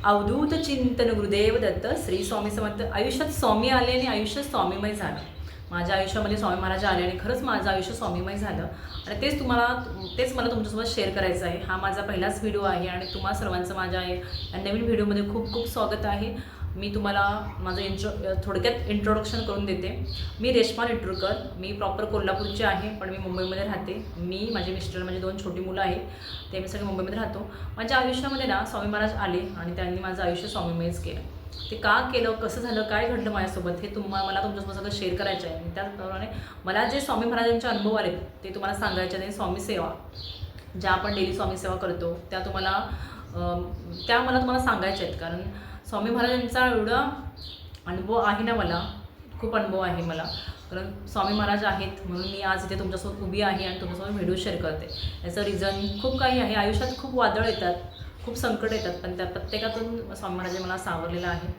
अवधूत चिंतन गुरुदेव दत्त श्री स्वामी समर्थ. आयुष्यात स्वामी आले आणि आयुष्य स्वामीमय झालं. माझ्या आयुष्यामध्ये स्वामी महाराज आले आणि खरंच माझं आयुष्य स्वामीमय झालं आणि तेच मला तुमच्यासोबत शेअर करायचं आहे. हा माझा पहिलाच व्हिडिओ आहे आणि तुम्हा सर्वांचं माझ्या या नवीन व्हिडिओमध्ये खूप खूप स्वागत आहे. मी तुम्हाला माझं थोडक्यात इंट्रोडक्शन करून देते. मी रेश्मा नेटुरकर. मी प्रॉपर कोल्हापूरची आहे, पण मी मुंबईमध्ये राहते. मी, माझे मिस्टर, माझी 2 छोटी मुलं आहेत, ते मी सगळे मुंबईमध्ये राहतो. माझ्या आयुष्यामध्ये ना स्वामी महाराज आले आणि त्यांनी माझं आयुष्य स्वामीमयच केलं. ते का केलं, कसं झालं, काय घडलं माझ्यासोबत, हे मला तुमच्यासोबत सगळं शेअर करायचं आहे. आणि त्याचप्रमाणे मला जे स्वामी महाराजांचे अनुभव आले ते तुम्हाला सांगायचे आहे. स्वामी सेवा ज्या आपण डेली स्वामी सेवा करतो त्या मला तुम्हाला सांगायच्या आहेत. कारण स्वामी महाराजांचा एवढा अनुभव आहे ना, मला खूप अनुभव आहे मला. कारण स्वामी महाराज आहेत म्हणून मी आज इथे तुमच्यासोबत उभी आहे आणि तुमच्यासोबत व्हिडिओ शेअर करते. याचं रिझन खूप काही आहे. आयुष्यात खूप वादळ येतात, खूप संकट येतात, पण त्या प्रत्येकातून स्वामी महाराज मला सावरलेलं आहे.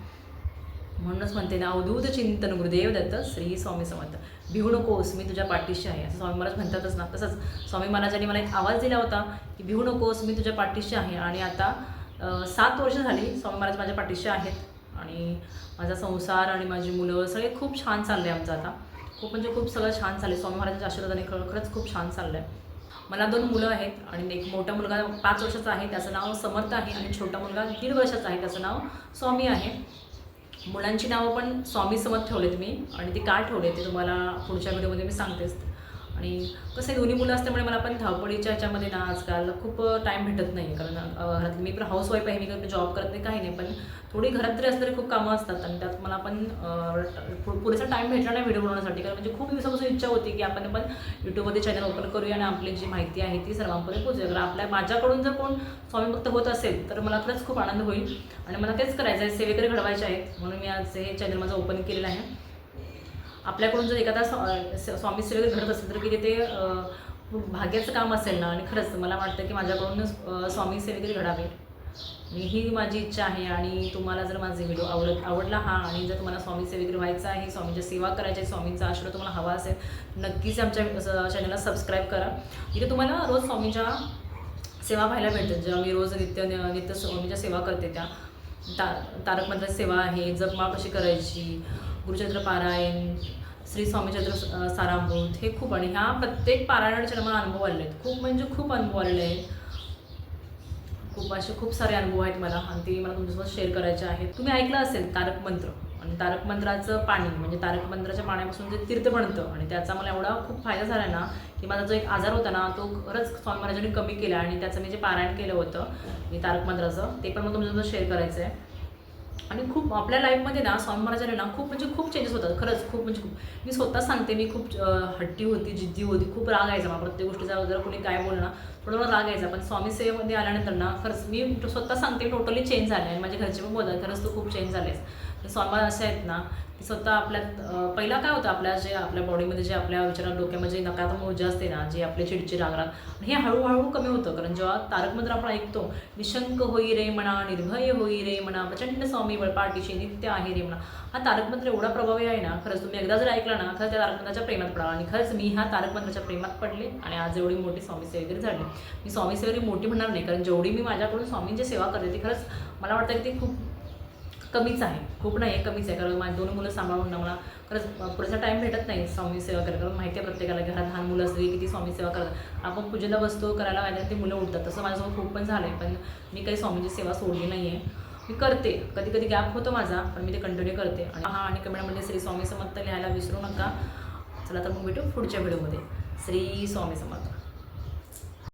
म्हणूनच म्हणते ना, अवधूत चिंतन गुरुदेव दत्त श्री स्वामी समर्थ. भिवू नकोस, मी तुझ्या पाठीशी आहे, असं स्वामी महाराज म्हणतातच ना. तसंच स्वामी महाराजांनी मला एक आवाज दिला होता की भिवू नकोस, मी तुझ्या पाठीशी आहे. आणि आता 7 वर्ष झाली स्वामी महाराज माझ्या पाठीशी आहेत आणि माझा संसार आणि माझी मुलं सगळे खूप छान चाललं आहे आमचं. आता खूप म्हणजे खूप सगळं छान चाललं आहे. स्वामी महाराजांच्या आशीर्वादाने खरंच खूप छान चाललं आहे. मला 2 मुलं आहेत आणि एक मोठा मुलगा 5 वर्षाचा आहे, त्याचं नाव समर्थ आहे, आणि छोटा मुलगा 1.5 वर्षाचा आहे, त्याचं नाव स्वामी आहे. मुलांची नावं पण स्वामी समर्थ ठेवलेत मी, आणि ते का ठेवले ते तुम्हाला पुढच्या व्हिडिओमध्ये मी सांगतेच. आणि कसं आहे, दोन्ही मुलं असल्यामुळे मला पण धावपळीच्या ह्याच्यामध्ये ना आजकाल खूप टाईम भेटत नाही. कारण घरात मी पण हाऊसवाईफ आहे, मी जॉब करत नाही, काही नाही, पण थोडी घरात तरी असणारे खूप कामं असतात आणि त्यात मला पण पुरेसा टाईम भेटला नाही व्हिडिओ बनवण्यासाठी. कारण म्हणजे खूप दिवसापासून इच्छा होती की आपण पण यूट्यूबमध्ये चॅनल ओपन करूया आणि आपली जी माहिती आहे ती सर्वांपर्यंत पोहोचूया. कारण माझ्याकडून जर कोण स्वामी भक्त होत असेल तर मला खरंच खूप आनंद होईल आणि मला तेच करायचं आहे, सेवेकरी घडवायचे आहेत. म्हणून मी आज हे चॅनल माझं ओपन केलेलं आहे. आपल्याकडून जर एखादा स्वामी सेवेकरी घडत असेल तर की ते भाग्याचं काम असेल ना, आणि खरंच मला वाटतं की माझ्याकडून स्वामी सेवेकरी घडावे ही माझी इच्छा आहे. आणि तुम्हाला जर माझे व्हिडिओ आवडला आणि जर तुम्हाला स्वामी सेवेकरी व्हायचं आहे, स्वामींची सेवा करायची आहे, स्वामींचा आशीर्वाद तुम्हाला हवा असेल, नक्कीच आमच्या चॅनलला सबस्क्राईब करा. इथे तुम्हाला रोज स्वामींच्या सेवा पाहायला भेटतात. जेव्हा मी रोज नित्य स्वामींच्या सेवा करते त्या तारक मंत्राची सेवा आहे, जपमाळ कशी करायची, गुरुचरित्र पारायण, श्री स्वामीचरित्र सारामृत, हे खूप. आणि ह्या प्रत्येक पारायणाचे मला अनुभव आलेले आहेत. खूप म्हणजे खूप अनुभव आलेले आहेत. खूप सारे अनुभव आहेत मला आणि ते मला तुमच्यासोबत शेअर करायचे आहेत. तुम्ही ऐकलं असेल तारक मंत्र, आणि तारक मंत्राचं पाणी म्हणजे तारक मंत्राच्या पाण्यापासून जे तीर्थ बनतं, आणि त्याचा मला एवढा खूप फायदा झाला ना की माझा जो एक आजार होता ना तो खरंच स्वामी महाराजांनी कमी केला. आणि त्याचं मी जे पारायण केलं होतं मी तारक मंत्राचं, ते पण मला तुमच्यासोबत शेअर करायचं आहे. आणि खूप आपल्या लाईफमध्ये ना स्वामी महाराजांनी ना खूप चेंजेस होतात. खरंच खूप मी स्वतः सांगते, मी खूप हट्टी होती, जिद्दी होती, खूप राग यायचा मला प्रत्येक गोष्टीचा. जर कोणी काय बोलणं थोडं राग यायचा, पण स्वामी सेवेमध्ये आल्यानंतर ना खरंच मी स्वतः सांगते टोटली चेंज झाले. आणि माझे घरचे पण बोलतात खरंच तू खूप चेंज झालेस. स्वामी महाराज असे आहेत ना की स्वतः आपल्यात पहिला काय होतं, आपल्या बॉडीमध्ये जे आपल्या विचारात डोक्यामध्ये नकारात्मक ऊर्जा असते ना, जे आपले चिडचिड रागराग, हे हळूहळू कमी होतं. कारण जेव्हा तारक मंत्र आपण ऐकतो, निशंक होई रे म्हणा, निर्भय होई रे म्हणा, प्रचंड स्वामी बळपाठीशी नित्य आहे रे म्हणा, हा तारक मंत्र एवढा प्रभावी आहे ना. खरंच तुम्ही एकदा जर ऐकला ना खरंच त्या तारक मंत्राच्या प्रेमात पडा. आणि खरंच मी ह्या तारक मंत्राच्या प्रेमात पडले आणि आज एवढी मोठी स्वामी सेवेकरी झाली. मी स्वामी सेवेकरी मोठी म्हणणार नाही, कारण जेवढी मी माझ्याकडून स्वामींची सेवा करते ती खरंच मला वाटतं की ती खूप कमीच आहे. खूप नाही, कमीच आहे. कारण माझी 2 मुलं सांभाळून ना मला खरंच पुरेसा टाईम भेटत नाही स्वामी सेवा करायला. कारण माहिती आहे प्रत्येकाला घरात लहान मुलं असली किती स्वामी सेवा करतात. आपण पूजेला बसतो करायला पाहिजे, ते मुलं उठतात. तसं माझ्यासोबत खूप पण झालं आहे, पण मी काही स्वामींची सेवा सोडली नाही आहे. मी करते, कधी गॅप होतो माझा, पण मी ते कंटिन्यू करते. आणि कमेंटमध्ये श्री स्वामी समर्थ लिहायला विसरू नका. चला तर मग भेटू पुढच्या व्हिडिओमध्ये. श्री स्वामी समर्थ.